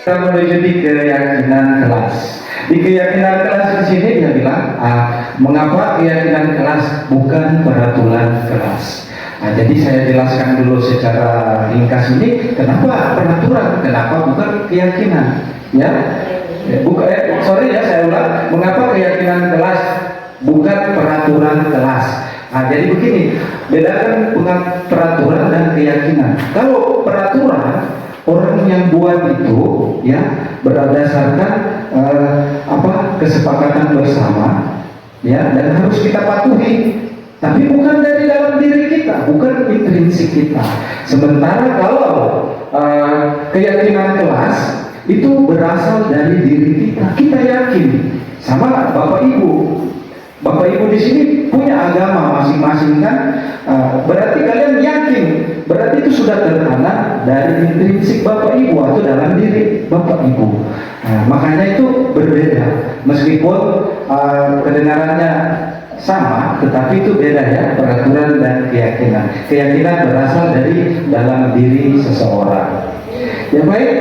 Kita menuju di keyakinan kelas. Di keyakinan kelas di sini dia bilang, mengapa keyakinan kelas bukan peraturan kelas. Jadi saya jelaskan dulu secara ringkas ini, kenapa peraturan, kenapa bukan keyakinan. Ya, saya ulang, mengapa keyakinan kelas bukan peraturan kelas. Jadi begini, bedakan peraturan dan keyakinan. Kalau peraturan, orang yang buat itu ya berdasarkan kesepakatan bersama ya, dan harus kita patuhi, tapi bukan dari dalam diri kita, bukan intrinsik kita. Sementara kalau keyakinan kelas itu berasal dari diri kita, kita yakin. Sama Bapak Ibu di sini punya agama masing-masing kan, berarti kalian yakin, berarti itu sudah tertanam dari intrinsik Bapak Ibu atau dalam diri Bapak Ibu. Makanya itu berbeda, meskipun kedengarannya sama, tetapi itu beda ya, peraturan dan keyakinan. Keyakinan berasal dari dalam diri seseorang. Ya baik,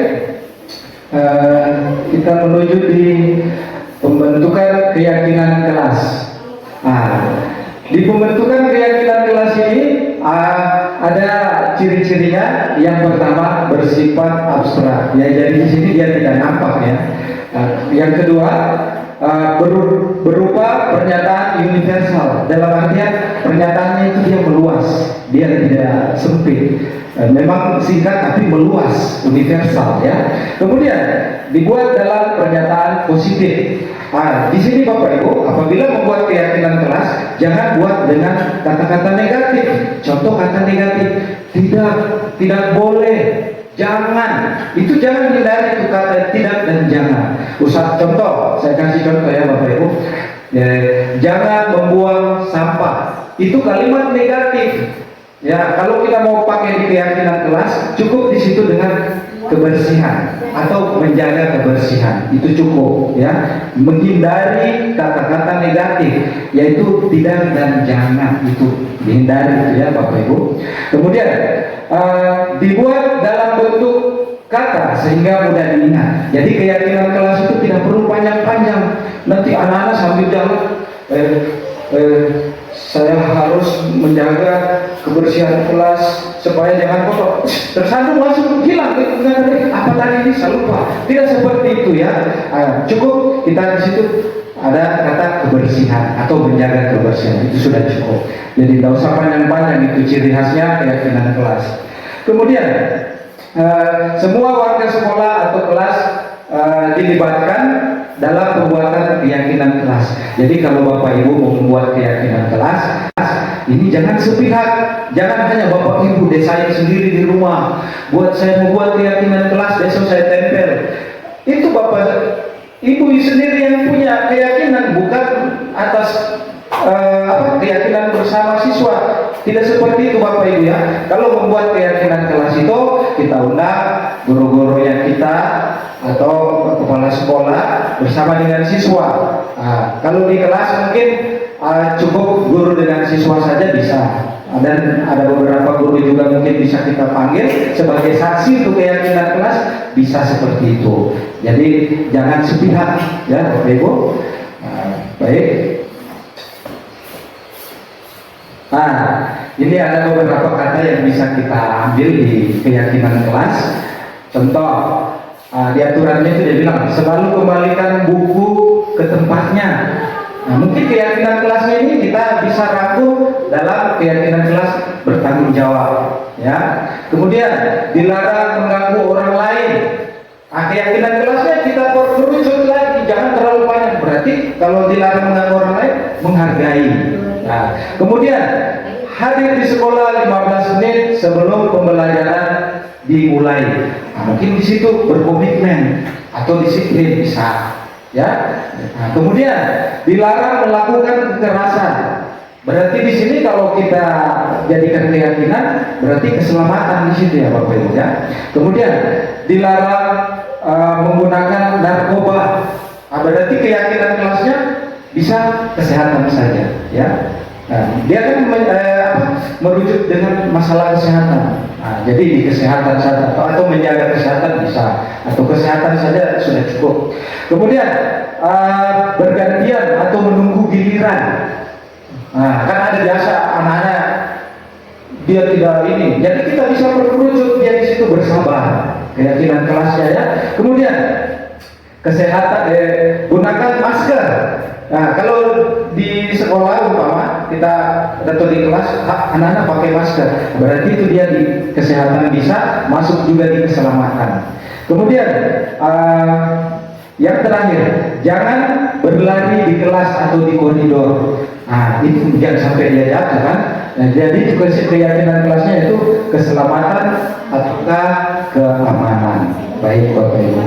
kita menuju di pembentukan keyakinan kelas. Di pembentukan keyakinan kelas ini ada ciri-cirinya. Yang pertama bersifat abstrak. Ya, jadi di sini dia tidak nampak ya. Yang kedua berupa pernyataan universal. Dalam artian pernyataannya itu dia meluas, dia tidak sempit. Memang singkat tapi meluas, universal ya. Kemudian dibuat dalam pernyataan positif. Di sini Bapak Ibu, apabila membuat keyakinan kelas, jangan buat dengan kata-kata negatif. Contoh kata negatif, tidak boleh, jangan. Itu jangan hindari itu kata tidak dan jangan. Contoh, saya kasih contoh ya Bapak Ibu. Jangan membuang sampah. Itu kalimat negatif. Ya, kalau kita mau pakai di keyakinan kelas, cukup di situ dengan kebersihan atau menjaga kebersihan, itu cukup ya. Menghindari kata-kata negatif, yaitu tidak dan jangan, itu dihindari ya Bapak Ibu. Kemudian dibuat dalam bentuk kata sehingga mudah diingat. Jadi keyakinan kelas itu tidak perlu panjang-panjang. Nanti anak-anak sambil jalan saya harus menjaga kebersihan kelas supaya jangan kotor, tersandung langsung hilang apa tadi ini, saya lupa. Tidak seperti itu ya. Cukup kita di situ ada kata kebersihan atau menjaga kebersihan, itu sudah cukup. Jadi tidak usah panjang-panjang, itu ciri khasnya keyakinan kelas. Kemudian semua warga sekolah atau kelas dilibatkan dalam pembuatan keyakinan kelas. Jadi kalau Bapak Ibu mau membuat keyakinan kelas, ini jangan sepihak, jangan hanya Bapak Ibu desain sendiri di rumah. Saya membuat keyakinan kelas, besok saya tempel. Itu Bapak Ibu sendiri yang punya keyakinan, bukan atas keyakinan bersama siswa. Tidak seperti itu Bapak Ibu ya. Kalau membuat keyakinan kelas itu, kita undang guru-guru yang kita atau kepala sekolah bersama dengan siswa. Kalau di kelas mungkin cukup guru dengan siswa saja bisa, dan ada beberapa guru juga mungkin bisa kita panggil sebagai saksi untuk keyakinan kelas, bisa seperti itu. Jadi jangan sepihak ya Bapak Ibu. Baik. Ini ada beberapa kata yang bisa kita ambil di keyakinan kelas. Contoh, di aturannya itu dia bilang selalu kembalikan buku ke tempatnya. Mungkin keyakinan kelasnya ini kita bisa rangkum dalam keyakinan kelas bertanggung jawab ya. Kemudian dilarang mengganggu orang lain. Keyakinan kelasnya kita kerucut lagi, jangan terlalu banyak. Berarti kalau dilarang mengganggu orang lain, menghargai. Kemudian hadir di sekolah 15 menit sebelum pembelajaran dimulai. Mungkin di situ berkomitmen atau disiplin bisa ya. Kemudian dilarang melakukan kekerasan. Berarti di sini kalau kita jadikan keyakinan, berarti keselamatan di situ ya Bapak Ibu ya. Kemudian dilarang menggunakan narkoba. Berarti keyakinan kelasnya bisa kesehatan saja ya. Dia kan merujuk dengan masalah kesehatan. Nah, jadi di kesehatan saja atau menjaga kesehatan bisa, atau kesehatan saja sudah cukup. Kemudian bergantian atau menunggu giliran. Nah, kan ada biasa anak-anak dia tidak ini, jadi kita bisa merujuk dia di situ bersabar, keyakinan kelasnya ya. Kemudian kesehatan, gunakan masker. Nah, kalau di sekolah umpama kita atau di kelas anak-anak pakai masker, berarti itu dia di kesehatan bisa masuk juga di keselamatan. Kemudian yang terakhir, jangan berlari di kelas atau di koridor. Nah, itu jangan sampai dia jatuh kan. Nah, jadi keyakinan kelasnya itu keselamatan ataukah keamanan. Baik Bapak Ibu.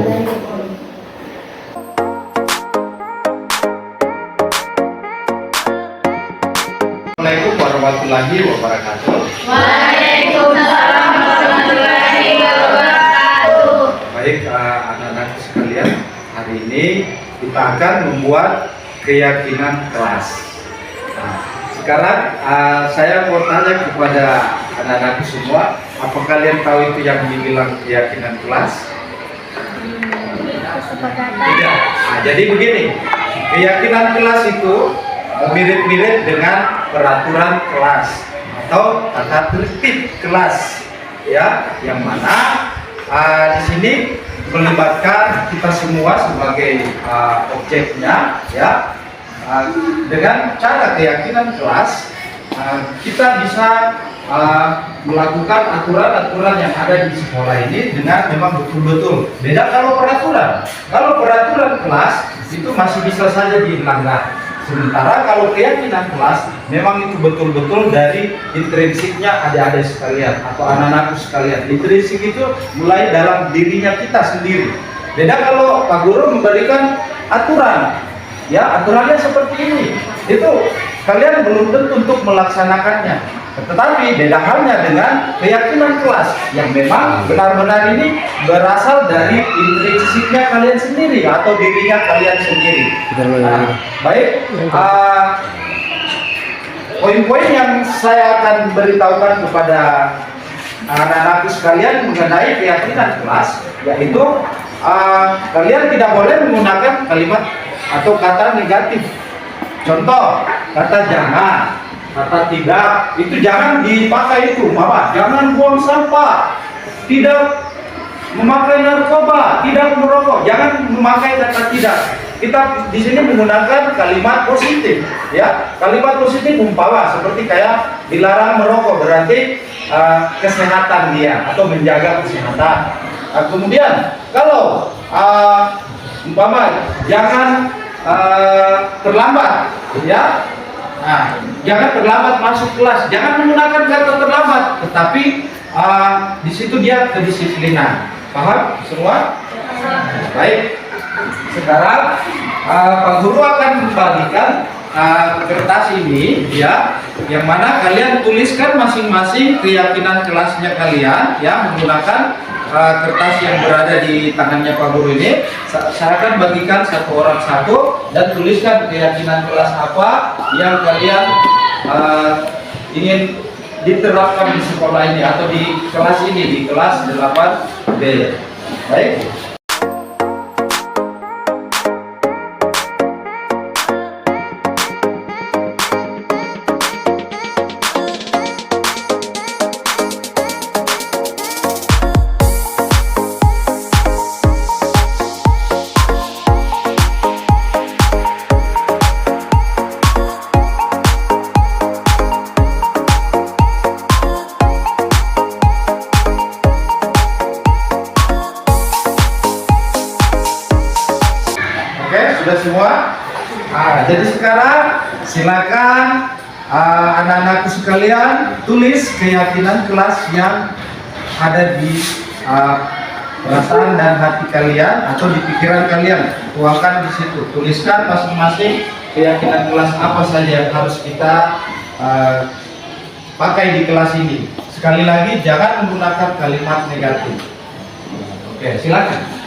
Assalamualaikum warahmatullahi wabarakatuh. Waalaikumsalam warahmatullahi wabarakatuh. Baik anak-anak sekalian, hari ini kita akan membuat keyakinan kelas. Nah, sekarang saya mau tanya kepada anak-anak semua, apa kalian tahu itu yang dibilang keyakinan kelas? Tidak. Nah, jadi begini, keyakinan kelas itu mirip-mirip dengan peraturan kelas atau tata tertib kelas, ya, yang mana di sini melibatkan kita semua sebagai objeknya, ya. Dengan cara keyakinan kelas kita bisa melakukan aturan-aturan yang ada di sekolah ini dengan memang betul-betul beda kalau peraturan kelas itu masih bisa saja dilanggar. Sementara kalau keyakinan kelas memang itu betul-betul dari intrinsiknya adik-adik sekalian atau anak-anakku sekalian. Intrinsik itu mulai dalam dirinya kita sendiri. Beda kalau Pak Guru memberikan aturan, ya aturannya seperti ini, itu kalian belum tentu untuk melaksanakannya. Tetapi beda halnya dengan keyakinan kelas yang memang benar-benar ini berasal dari intrinsiknya kalian sendiri atau dirinya kalian sendiri. Nah, baik, poin-poin yang saya akan beritahukan kepada anak-anakku sekalian mengenai keyakinan kelas, yaitu kalian tidak boleh menggunakan kalimat atau kata negatif. Contoh, kata jangan, kata tidak, itu jangan dipakai itu, Mama. Jangan buang sampah, tidak memakai narkoba, tidak merokok. Jangan memakai kata tidak. Kita di sini menggunakan kalimat positif, ya. Kalimat positif umpama seperti kayak dilarang merokok, berarti kesehatan dia atau menjaga kesehatan. Kemudian kalau umpama jangan terlambat, ya. Nah, jangan terlambat masuk kelas. Jangan menggunakan kata terlambat, tetapi di situ dia kedisiplinan. Paham semua? Baik. Sekarang Pak Guru akan membagikan kertas ini, ya, yang mana kalian tuliskan masing-masing keyakinan kelasnya kalian, ya, menggunakan kertas yang berada di tangannya Pak Guru ini. Saya akan bagikan satu orang satu dan tuliskan keyakinan kelas apa yang kalian ingin diterapkan di sekolah ini atau di kelas ini, di kelas 8B. Baik. Sudah semua? Jadi sekarang silakan anak-anakku sekalian tulis keyakinan kelas yang ada di perasaan dan hati kalian atau di pikiran kalian. Tuangkan di situ. Tuliskan masing-masing keyakinan kelas apa saja yang harus kita pakai di kelas ini. Sekali lagi jangan menggunakan kalimat negatif. Oke, silakan.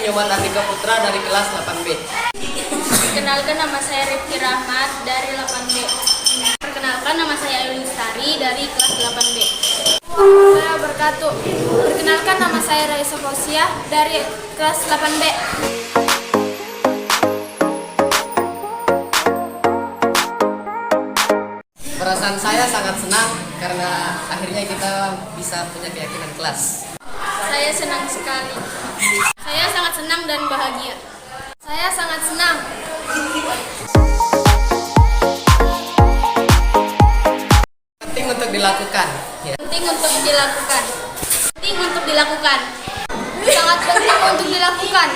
Nyoman Andika Putra dari kelas 8B. Perkenalkan, nama saya Rifki Rahmat dari 8B. Perkenalkan, nama saya Ayu Lestari dari kelas 8B. Saya berkatu. Perkenalkan, nama saya Raisa Fauziah dari kelas 8B. Perasaan saya sangat senang karena akhirnya kita bisa punya keyakinan kelas. Saya senang sekali. Saya sangat senang dan bahagia. Saya sangat senang. Penting untuk dilakukan. Ya. Penting untuk dilakukan. Penting untuk dilakukan. Sangat penting untuk dilakukan.